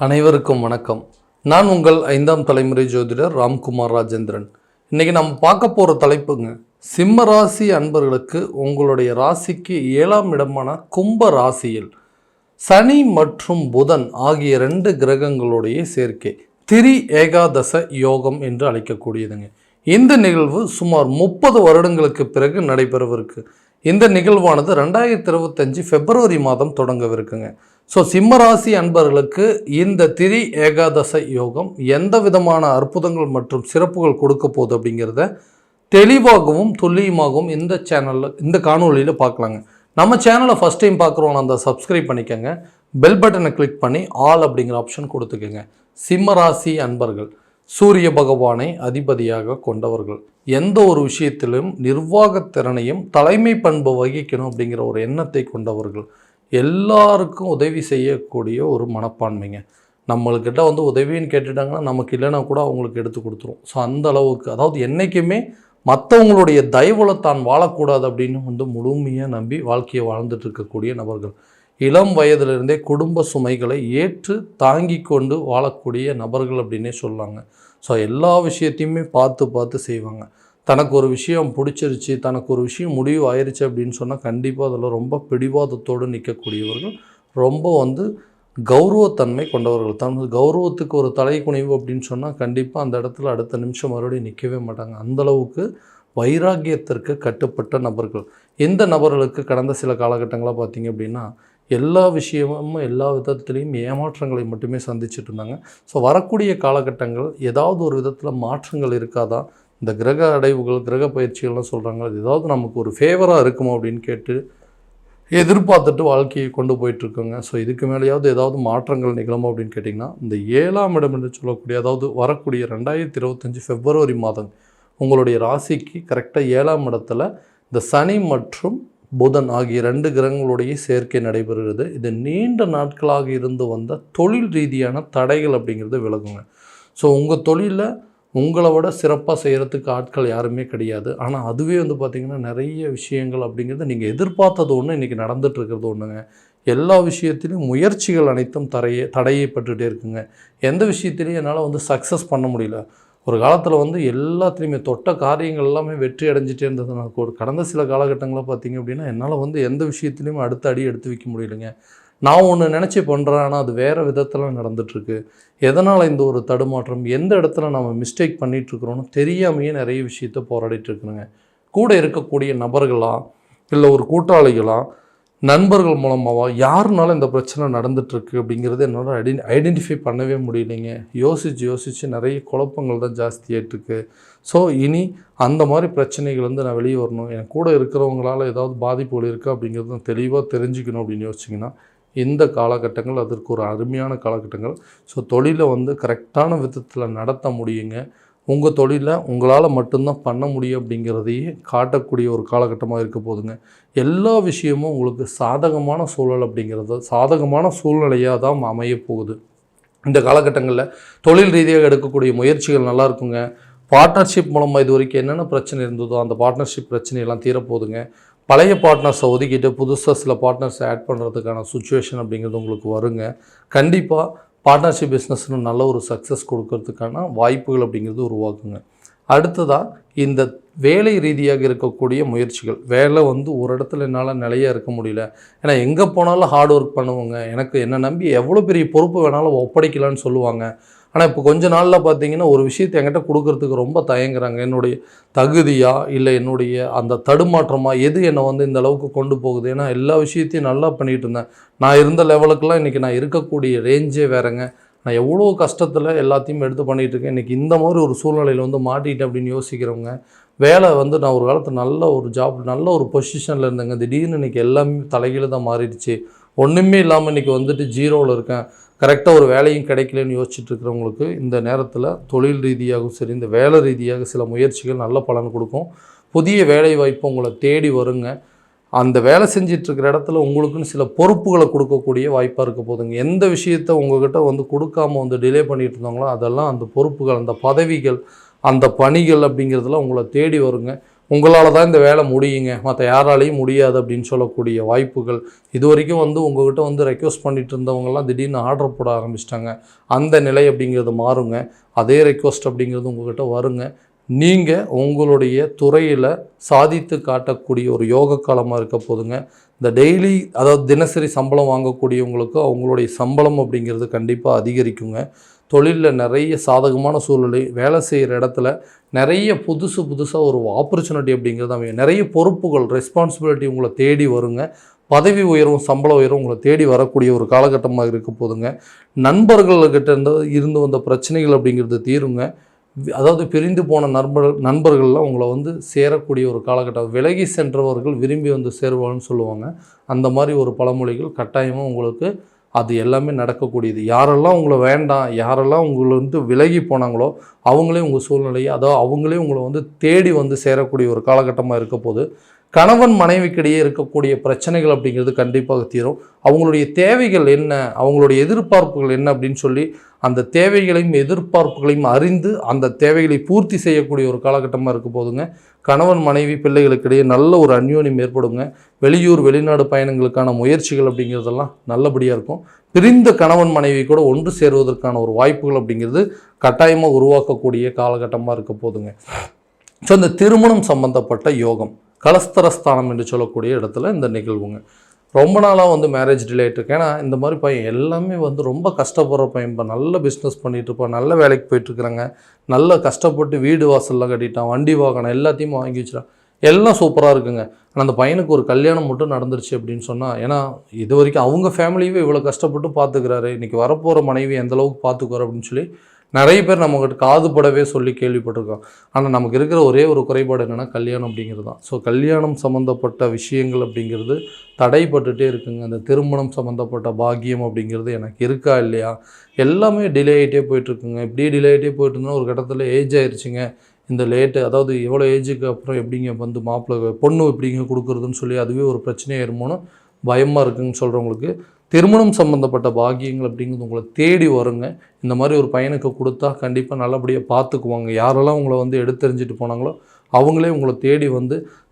அனைவருக்கும் வணக்கம். நான் உங்கள் 5ஆம் தலைமுறை ஜோதிடர் ராம்குமார் ராஜேந்திரன். இன்றைக்கி நம்ம பார்க்க போகிற தலைப்புங்க, சிம்ம ராசி அன்பர்களுக்கு உங்களுடைய ராசிக்கு 7ஆம் இடமான கும்ப ராசியில் சனி மற்றும் புதன் ஆகிய 2 கிரகங்களுடைய சேர்க்கை திரி ஏகாதச யோகம் என்று அழைக்கக்கூடியதுங்க. இந்த நிகழ்வு சுமார் 30 வருடங்களுக்கு பிறகு நடைபெறவிருக்கு. இந்த நிகழ்வானது 2025 பிப்ரவரி மாதம் தொடங்கவிருக்குங்க. ஸோ சிம்மராசி அன்பர்களுக்கு இந்த திரி ஏகாதச யோகம் எந்த விதமான அற்புதங்கள் மற்றும் சிறப்புகள் கொடுக்க போகுது அப்படிங்கிறத தெளிவாகவும் துல்லியமாகவும் இந்த காணொலியில் பார்க்கலாங்க. நம்ம சேனலை ஃபஸ்ட் டைம் பார்க்குறோன்னா அந்த சப்ஸ்கிரைப் பண்ணிக்கோங்க, பெல் பட்டனை கிளிக் பண்ணி ஆல் அப்படிங்கிற ஆப்ஷன் கொடுத்துக்கோங்க. சிம்மராசி அன்பர்கள் சூரிய பகவானை அதிபதியாக கொண்டவர்கள், எந்த ஒரு விஷயத்திலும் நிர்வாகத்திறனையும் தலைமை பண்பு வகிக்கணும் அப்படிங்கிற ஒரு எண்ணத்தை கொண்டவர்கள், எல்லாருக்கும் உதவி செய்யக்கூடிய ஒரு மனப்பான்மைங்க. நம்மள்கிட்ட உதவின்னு கேட்டுட்டாங்கன்னா நமக்கு இல்லைன்னா கூட அவங்களுக்கு எடுத்து கொடுத்துரும். ஸோ அந்த அளவுக்கு, அதாவது என்றைக்குமே மற்றவங்களுடைய தயவுல தான் வாழக்கூடாது அப்படின்னு முழுமையாக நம்பி வாழ்க்கையை வாழ்ந்துட்டு இருக்கக்கூடிய நபர்கள், இளம் வயதிலிருந்தே குடும்ப சுமைகளை ஏற்று தாங்கி கொண்டு வாழக்கூடிய நபர்கள் அப்படின்னே சொல்லாங்க. ஸோ எல்லா விஷயத்தையுமே பார்த்து செய்வாங்க. தனக்கு ஒரு விஷயம் பிடிச்சிருச்சு, தனக்கு ஒரு விஷயம் முடிவு ஆயிடுச்சு அப்படின்னு சொன்னால் கண்டிப்பாக அதில் ரொம்ப பிடிவாதத்தோடு நிற்கக்கூடியவர்கள், ரொம்ப கௌரவத்தன்மை கொண்டவர்கள். தன் கௌரவத்துக்கு ஒரு தலை குனிவு அப்படின்னு சொன்னால் கண்டிப்பாக அந்த இடத்துல அடுத்த நிமிஷம் மறுபடியும் நிற்கவே மாட்டாங்க. அந்தளவுக்கு வைராக்கியத்திற்கு கட்டுப்பட்ட நபர்கள். இந்த நபர்களுக்கு கடந்த சில காலகட்டங்களாக பார்த்திங்க அப்படின்னா எல்லா விஷயமும் எல்லா விதத்துலேயும் ஏமாற்றங்களை மட்டுமே சந்திச்சுட்டு இருந்தாங்க. ஸோ வரக்கூடிய காலகட்டங்கள் ஏதாவது ஒரு விதத்தில் மாற்றங்கள் இருக்காதா, இந்த கிரக அடைவுகள் கிரக பயிற்சிகள்லாம் சொல்கிறாங்க, அது ஏதாவது நமக்கு ஒரு ஃபேவராக இருக்குமோ அப்படின்னு கேட்டு எதிர்பார்த்துட்டு வாழ்க்கையை கொண்டு போயிட்டுருக்கோங்க. ஸோ இதுக்கு மேலேயாவது ஏதாவது மாற்றங்கள் நிகழுமோ அப்படின்னு கேட்டிங்கன்னா, இந்த 7ஆம் இடம் என்று சொல்லக்கூடிய, அதாவது வரக்கூடிய 2025 பிப்ரவரி மாதம் உங்களுடைய ராசிக்கு கரெக்டாக 7ஆம் இடத்துல இந்த சனி மற்றும் புதன் ஆகிய 2 கிரகங்களுடைய சேர்க்கை நடைபெறுகிறது. இது நீண்ட நாட்களாக இருந்து வந்த தொழில் ரீதியான தடைகள் அப்படிங்கிறது விலகுங்க. ஸோ உங்கள் தொழிலில் உங்களை விட சிறப்பாக செய்கிறதுக்கு ஆட்கள் யாருமே கிடையாது. ஆனால் அதுவே பார்த்திங்கன்னா நிறைய விஷயங்கள் அப்படிங்கிறது நீங்கள் எதிர்பார்த்தது ஒன்று இன்றைக்கி நடந்துகிட்ருக்கிறது ஒன்றுங்க. எல்லா விஷயத்திலையும் முயற்சிகள் அனைத்தும் தடையப்பட்டுகிட்டே இருக்குங்க. எந்த விஷயத்துலையும் என்னால் சக்ஸஸ் பண்ண முடியல. ஒரு காலத்தில் எல்லாத்துலேயுமே தொட்ட காரியங்கள் எல்லாமே வெற்றி அடைஞ்சிட்டே இருந்தது. நான் கடந்த சில காலகட்டங்களில் பார்த்திங்க அப்படின்னா என்னால் எந்த விஷயத்துலையும் அடுத்த அடி எடுத்து வைக்க முடியலைங்க. நான் ஒன்று நினச்சி பண்ணுறேன், ஆனால் அது வேறு விதத்தில் நடந்துகிட்ருக்கு. எதனால் இந்த ஒரு தடுமாற்றம், எந்த இடத்துல நம்ம மிஸ்டேக் பண்ணிகிட்ருக்குறோன்னு தெரியாமையே நிறைய விஷயத்தை போராடிட்டுருக்குறேங்க. கூட இருக்கக்கூடிய நபர்களாக இல்லை ஒரு கூட்டாளிகளாக நண்பர்கள் மூலமாகவா யாருனாலும் இந்த பிரச்சனை நடந்துகிட்ருக்கு அப்படிங்கிறது என்னால் ஐடென்டிஃபை பண்ணவே முடியலைங்க. யோசித்து நிறைய குழப்பங்கள் தான் ஜாஸ்தியாகிட்டுருக்கு. ஸோ இனி அந்த மாதிரி பிரச்சனைகள் நான் வெளியே வரணும், என் கூட இருக்கிறவங்களால் ஏதாவது பாதிப்புகள் இருக்கா அப்படிங்கிறது நான் தெளிவாக தெரிஞ்சுக்கணும் அப்படின்னு யோசிச்சிங்கன்னா இந்த காலகட்டங்கள் அதற்கு ஒரு அருமையான காலகட்டங்கள். ஸோ தொழிலை கரெக்டான விதத்தில் நடத்த முடியுங்க. உங்கள் தொழிலில் உங்களால் மட்டும்தான் பண்ண முடியும் அப்படிங்கிறதையே காட்டக்கூடிய ஒரு காலகட்டமாக இருக்க போதுங்க. எல்லா விஷயமும் உங்களுக்கு சாதகமான சூழல் அப்படிங்கிறது சாதகமான சூழ்நிலையாக தான் அமைய போகுது. இந்த காலகட்டங்களில் தொழில் ரீதியாக எடுக்கக்கூடிய முயற்சிகள் நல்லா இருக்குங்க. பார்ட்னர்ஷிப் மூலமாக இது வரைக்கும் என்னென்ன பிரச்சனை இருந்ததோ அந்த பார்ட்னர்ஷிப் பிரச்சனையெல்லாம் தீரப்போகுதுங்க. பழைய பார்ட்னர்ஸை ஒதுக்கிட்டு புதுசாக சில பார்ட்னர்ஸை ஆட் பண்ணுறதுக்கான சுச்சுவேஷன் அப்படிங்கிறது உங்களுக்கு வருங்க. கண்டிப்பாக பார்ட்னர்ஷிப் பிஸ்னஸ்னு நல்ல ஒரு சக்ஸஸ் கொடுக்கறதுக்கான வாய்ப்புகள் அப்படிங்கிறது உருவாக்குங்க. அடுத்ததாக இந்த வேலை ரீதியாக இருக்கக்கூடிய முயற்சிகள், வேலை ஒரு இடத்துல என்னால் நிலையாக இருக்க முடியல, ஏன்னா எங்கே போனாலும் ஹார்ட் ஒர்க் பண்ணுவோங்க, எனக்கு என்னை நம்பி எவ்வளோ பெரிய பொறுப்பு வேணாலும் ஒப்படைக்கலான்னு சொல்லுவாங்க. ஆனால் இப்போ கொஞ்ச நாளில் பார்த்தீங்கன்னா ஒரு விஷயத்தை என்கிட்ட கொடுக்கறதுக்கு ரொம்ப தயங்குறாங்க. என்னுடைய தகுதியா இல்லை என்னுடைய அந்த தடுமாற்றமாக எது என்னை இந்த அளவுக்கு கொண்டு போகுது. ஏன்னா எல்லா விஷயத்தையும் நல்லா பண்ணிகிட்டு இருந்தேன், நான் இருந்த லெவலுக்கெல்லாம் இன்றைக்கி நான் இருக்கக்கூடிய ரேஞ்சே வேறங்க. நான் எவ்வளோ கஷ்டத்தில் எல்லாத்தையும் எடுத்து பண்ணிகிட்ருக்கேன், இன்றைக்கி இந்த மாதிரி ஒரு சூழ்நிலையில் மாட்டிட்டேன் அப்படின்னு யோசிக்கிறவங்க, வேலை நான் ஒரு காலத்தில் நல்ல ஒரு ஜாப் நல்ல ஒரு பொசிஷனில் இருந்தேங்க, திடீர்னு இன்றைக்கி எல்லாமே தலைகீழ தான் மாறிடுச்சு, ஒன்றுமே இல்லாமல் இன்றைக்கி ஜீரோவில் இருக்கேன், கரெக்டாக ஒரு வேலையும் கிடைக்கலன்னு யோசிச்சுட்டு இருக்கிறவங்களுக்கு இந்த நேரத்தில் தொழில் ரீதியாகவும் சரி இந்த வேலை ரீதியாக சில முயற்சிகள் நல்ல பலன் கொடுக்கும். புதிய வேலை வாய்ப்பு உங்களை தேடி வருங்க. அந்த வேலை செஞ்சிட்ருக்கிற இடத்துல உங்களுக்குன்னு சில பொறுப்புகளை கொடுக்கக்கூடிய வாய்ப்பாக இருக்க போதுங்க. எந்த விஷயத்தை உங்கள்கிட்ட கொடுக்காம டிலே பண்ணிகிட்டு இருந்தாங்களோ அதெல்லாம் அந்த பொறுப்புகள், அந்த பதவிகள், அந்த பணிகள் அப்படிங்கிறதுலாம் உங்களை தேடி வருங்க. உங்களால் தான் இந்த வேலை முடியுங்க, மற்ற யாராலையும் முடியாது அப்படின்னு சொல்லக்கூடிய வாய்ப்புகள். இது வரைக்கும் உங்கள்கிட்ட ரெக்வஸ்ட் பண்ணிட்டு இருந்தவங்கலாம் திடீர்னு ஆர்டர் போட ஆரம்பிச்சிட்டாங்க. அந்த நிலை அப்படிங்கிறது மாறுங்க. அதே ரெக்வஸ்ட் அப்படிங்கிறது உங்கள்கிட்ட வருங்க. நீங்கள் உங்களுடைய துறையில் சாதித்து காட்டக்கூடிய ஒரு யோக காலமாக இருக்க போதுங்க. இந்த டெய்லி அதாவது தினசரி சம்பளம் வாங்கக்கூடியவங்களுக்கு அவங்களுடைய சம்பளம் அப்படிங்கிறது கண்டிப்பாக அதிகரிக்குங்க. தொழிலில் நிறைய சாதகமான சூழ்நிலை, வேலை செய்கிற இடத்துல நிறைய புதுசாக ஒரு ஆப்பர்ச்சுனிட்டி அப்படிங்கிறது அமையும். நிறைய பொறுப்புகள், ரெஸ்பான்சிபிலிட்டி உங்களை தேடி வருங்க. பதவி உயர்வும் சம்பள உயர்வும் உங்களை தேடி வரக்கூடிய ஒரு காலகட்டமாக இருக்க போதுங்க. நண்பர்கள்கிட்ட இருந்து வந்த பிரச்சனைகள் அப்படிங்கிறது தீருங்க. அதாவது பிரிந்து போன நண்பர்கள்லாம் உங்களை சேரக்கூடிய ஒரு காலகட்டம். விலகி சென்றவர்கள் விரும்பி சேருவாங்கன்னு சொல்லுவாங்க. அந்த மாதிரி ஒரு பழமொழிகள் கட்டாயமாக உங்களுக்கு அது எல்லாமே நடக்கக்கூடியது. யாரெல்லாம் உங்களை வேண்டாம், யாரெல்லாம் உங்களை விலகி போனாங்களோ அவங்களே உங்கள் சூழ்நிலையை, அதாவது அவங்களே உங்களை தேடி சேரக்கூடிய ஒரு காலகட்டமாக இருக்க போது. கணவன் மனைவிக்கிடையே இருக்கக்கூடிய பிரச்சனைகள் அப்படிங்கிறது கண்டிப்பாக தீரும். அவங்களுடைய தேவைகள் என்ன, அவங்களுடைய எதிர்பார்ப்புகள் என்ன அப்படின்னு சொல்லி அந்த தேவைகளையும் எதிர்பார்ப்புகளையும் அறிந்து அந்த தேவைகளை பூர்த்தி செய்யக்கூடிய ஒரு காலகட்டமாக இருக்க போதுங்க. கணவன் மனைவி பிள்ளைகளுக்கிடையே நல்ல ஒரு அந்யோன்யம் ஏற்படுங்க. வெளியூர் வெளிநாடு பயணங்களுக்கான முயற்சிகள் அப்படிங்கிறதெல்லாம் நல்லபடியாக இருக்கும். பிரிந்த கணவன் மனைவி கூட ஒன்று சேருவதற்கான ஒரு வாய்ப்புகள் அப்படிங்கிறது கட்டாயமாக உருவாக்கக்கூடிய காலகட்டமாக இருக்க போதுங்க. ஸோ இந்த திருமணம் சம்பந்தப்பட்ட யோகம், கலஸ்தரஸ்தானம் என்று சொல்லக்கூடிய இடத்துல இந்த நிகழ்வுங்க. ரொம்ப நாளாக மேரேஜ் டிலே ஆகிட்டுருக்கு. ஏன்னா இந்த மாதிரி பையன் எல்லாமே ரொம்ப கஷ்டப்படுற பையன். இப்போ நல்ல பிஸ்னஸ் பண்ணிகிட்ருப்பான், நல்ல வேலைக்கு போயிட்டுருக்குறாங்க, நல்ல கஷ்டப்பட்டு வீடு வாசல்லாம் கட்டிட்டான், வண்டி வாகனம் எல்லாத்தையும் வாங்கி வச்சுட்டான், எல்லாம் சூப்பராக இருக்குங்க. ஆனால் அந்த பையனுக்கு ஒரு கல்யாணம் மட்டும் நடந்துருச்சு அப்படின்னு சொன்னால், ஏன்னா இது வரைக்கும் அவங்க ஃபேமிலியவே இவ்வளோ கஷ்டப்பட்டு பார்த்துக்கிறாரு, இன்றைக்கி வரப்போகிற மனைவி எந்தளவுக்கு பார்த்துக்குவார் அப்படின்னு சொல்லி நிறைய பேர் நம்மகிட்ட காதுபடவே சொல்லி கேள்விப்பட்டிருக்கோம். ஆனால் நமக்கு இருக்கிற ஒரே ஒரு குறைபாடு என்னென்னா கல்யாணம் அப்படிங்கிறது தான். ஸோ கல்யாணம் சம்மந்தப்பட்ட விஷயங்கள் அப்படிங்கிறது தடைப்பட்டுகிட்டே இருக்குங்க. அந்த திருமணம் சம்மந்தப்பட்ட பாக்கியம் அப்படிங்கிறது எனக்கு இருக்கா இல்லையா, எல்லாமே டிலே ஆகிட்டே போயிட்டுருக்குங்க. இப்படியே டிலே ஆகிட்டே போயிட்டு இருந்தால் ஒரு கட்டத்தில் ஏஜ் ஆயிடுச்சுங்க. இந்த லேட்டு, அதாவது எவ்வளோ ஏஜுக்கு அப்புறம் எப்படிங்க மாப்பிள்ளை பொண்ணு எப்படிங்க கொடுக்குறதுன்னு சொல்லி அதுவே ஒரு பிரச்சனையாயிருமோன்னு பயமாக இருக்குதுன்னு சொல்கிறவங்களுக்கு திருமணம் சம்மந்தப்பட்ட பாக்கியங்கள் அப்படிங்கிறது உங்களை தேடி வருங்க. இந்த மாதிரி ஒரு பையனுக்கு கொடுத்தா கண்டிப்பாக நல்லபடியாக பார்த்துக்குவாங்க. யாரெல்லாம் உங்களை எடுத்தெறிஞ்சிட்டு போனாங்களோ அவங்களே உங்களை தேடி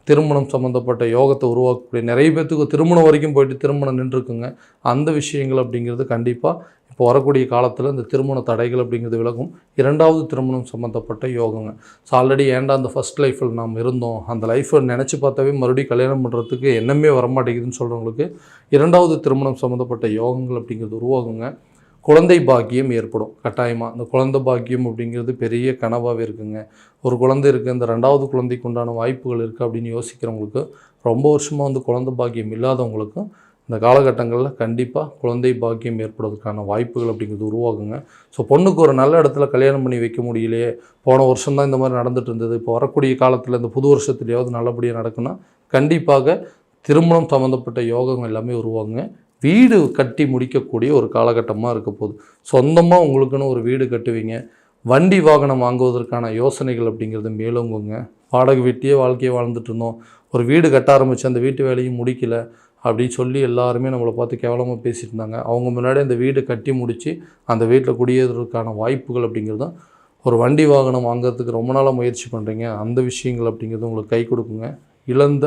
திருமணம் சம்மந்தப்பட்ட யோகத்தை உருவாக்கக்கூடிய நிறைய பேர்த்துக்கு திருமணம் வரைக்கும் போயிட்டு திருமணம் நின்றுருக்குங்க. அந்த விஷயங்கள் அப்படிங்கிறது கண்டிப்பாக இப்போ வரக்கூடிய காலத்தில் இந்த திருமண தடைகள் அப்படிங்கிறது விலகும். இரண்டாவது திருமணம் சம்மந்தப்பட்ட யோகங்க. ஸோ ஆல்ரெடி ஏன்டா அந்த ஃபஸ்ட் லைஃப்பில் நாம் இருந்தோம், அந்த லைஃப்பை நினச்சி பார்த்தாவே மறுபடியும் கல்யாணம் பண்ணுறதுக்கு எண்ணமே வரமாட்டேங்குதுன்னு சொல்கிறவங்களுக்கு இரண்டாவது திருமணம் சம்மந்தப்பட்ட யோகங்கள் அப்படிங்கிறது உருவாகுங்க. குழந்தை பாக்கியம் ஏற்படும் கட்டாயமாக. அந்த குழந்தை பாக்கியம் அப்படிங்கிறது பெரிய கனவாகவே இருக்குங்க. ஒரு குழந்தை இருக்குது, இந்த ரெண்டாவது குழந்தைக்கு உண்டான வாய்ப்புகள் இருக்குது அப்படின்னு யோசிக்கிறவங்களுக்கு, ரொம்ப வருஷமாக குழந்தை பாக்கியம் இல்லாதவங்களுக்கும் இந்த காலகட்டங்களில் கண்டிப்பாக குழந்தை பாக்கியம் ஏற்படுவதற்கான வாய்ப்புகள் அப்படிங்கிறது உருவாகுங்க. ஸோ பொண்ணுக்கு ஒரு நல்ல இடத்துல கல்யாணம் பண்ணி வைக்க முடியலையே, போன வருஷம்தான் இந்த மாதிரி நடந்துட்டு இருந்தது, இப்போ வரக்கூடிய காலத்தில் இந்த புது வருஷத்துலையாவது நல்லபடியாக நடக்குன்னா கண்டிப்பாக திருமணம் சம்மந்தப்பட்ட யோகம் எல்லாமே உருவாகுங்க. வீடு கட்டி முடிக்கக்கூடிய ஒரு காலகட்டமாக இருக்க போகுது. சொந்தமாக உங்களுக்குன்னு ஒரு வீடு கட்டுவீங்க. வண்டி வாகனம் வாங்குவதற்கான யோசனைகள் அப்படிங்கிறது மேலோங்குங்க. வாடகை வீட்டையே வாழ்க்கையை வாழ்ந்துட்டு இருந்தோம், ஒரு வீடு கட்ட ஆரம்பித்து அந்த வீட்டு வேலையும் முடிக்கலை அப்படின்னு சொல்லி எல்லாருமே நம்மளை பார்த்து கேவலமாக பேசிட்டு இருந்தாங்க. அவங்க முன்னாடி அந்த வீடு கட்டி முடித்து அந்த வீட்டில் குடியேறதுக்கான வாய்ப்புகள் அப்படிங்கிறது தான். ஒரு வண்டி வாகனம் வாங்குறதுக்கு ரொம்ப நாளாக முயற்சி பண்ணுறீங்க, அந்த விஷயங்கள் அப்படிங்கிறது உங்களுக்கு கை கொடுக்குங்க.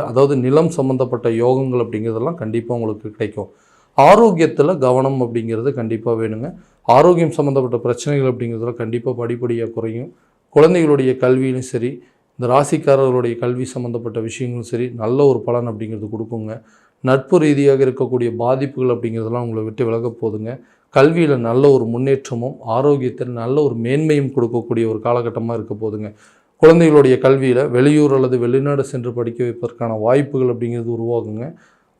அதாவது நிலம் சம்மந்தப்பட்ட யோகங்கள் அப்படிங்கிறதெல்லாம் கண்டிப்பாக உங்களுக்கு கிடைக்கும். ஆரோக்கியத்தில் கவனம் அப்படிங்கிறது கண்டிப்பாக வேணுங்க. ஆரோக்கியம் சம்மந்தப்பட்ட பிரச்சனைகள் அப்படிங்கிறதுலாம் கண்டிப்பாக படிப்படியாக குறையும். குழந்தைகளுடைய கல்வியிலும் சரி, இந்த ராசிக்காரர்களுடைய கல்வி சம்மந்தப்பட்ட விஷயங்களும் சரி, நல்ல ஒரு பலன் அப்படிங்கிறது கொடுக்குங்க. நட்பு ரீதியாக இருக்கக்கூடிய பாதிப்புகள் அப்படிங்கிறதெல்லாம் உங்களை விட்டு விலக போதுங்க. கல்வியில் நல்ல ஒரு முன்னேற்றமும் ஆரோக்கியத்தில் நல்ல ஒரு மேன்மையும் கொடுக்கக்கூடிய ஒரு காலகட்டமாக இருக்க போதுங்க. குழந்தைகளுடைய கல்வியில் வெளியூர் அல்லது வெளிநாடு சென்று படிக்க வைப்பதற்கான வாய்ப்புகள் அப்படிங்கிறது உருவாகுங்க.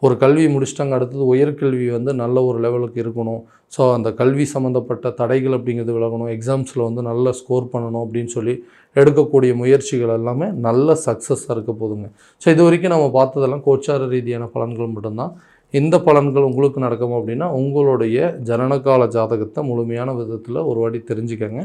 ஒரு கல்வியை முடிச்சிட்டாங்க, அடுத்தது உயர்கல்வி நல்ல ஒரு லெவலுக்கு இருக்கணும். ஸோ அந்த கல்வி சம்மந்தப்பட்ட தடைகள் அப்படிங்கிறது விலகணும். எக்ஸாம்ஸில் நல்ல ஸ்கோர் பண்ணணும் அப்படின்னு சொல்லி எடுக்கக்கூடிய முயற்சிகள் எல்லாமே நல்ல சக்ஸஸாக இருக்க போதுங்க. ஸோ இது வரைக்கும் நம்ம பார்த்ததெல்லாம் கோச்சார ரீதியான பலன்கள் மட்டும்தான். இந்த பலன்கள் உங்களுக்கு நடக்கும் அப்படின்னா உங்களுடைய ஜனனகால ஜாதகத்தை முழுமையான விதத்தில் ஒரு வாட்டி தெரிஞ்சுக்கங்க.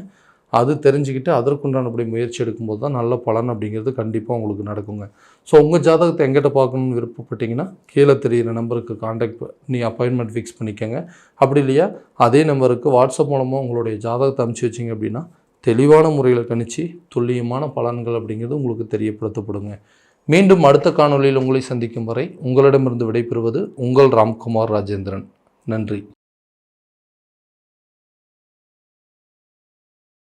அது தெரிஞ்சுக்கிட்டு அதற்குண்டானபடி முயற்சி எடுக்கும்போது தான் நல்ல பலன் அப்படிங்கிறது கண்டிப்பாக உங்களுக்கு நடக்குங்க. ஸோ உங்கள் ஜாதகத்தை எங்கிட்ட பார்க்கணுன்னு விருப்பப்பட்டீங்கன்னா கீழே தெரிகிற நம்பருக்கு காண்டாக்ட் பண்ணி அப்பாயின்மெண்ட் ஃபிக்ஸ் பண்ணிக்கோங்க. அப்படி இல்லையா அதே நம்பருக்கு வாட்ஸ்அப் மூலமாக உங்களுடைய ஜாதகத்தை அனுப்பிச்சி வச்சிங்க அப்படின்னா தெளிவான முறையில் கணிச்சு துல்லியமான பலன்கள் அப்படிங்கிறது உங்களுக்கு தெரியப்படுத்தப்படுங்க. மீண்டும் அடுத்த காணொளியில் உங்களை சந்திக்கும் வரை உங்களிடமிருந்து விடைபெறுவது உங்கள் ராம்குமார் ராஜேந்திரன். நன்றி.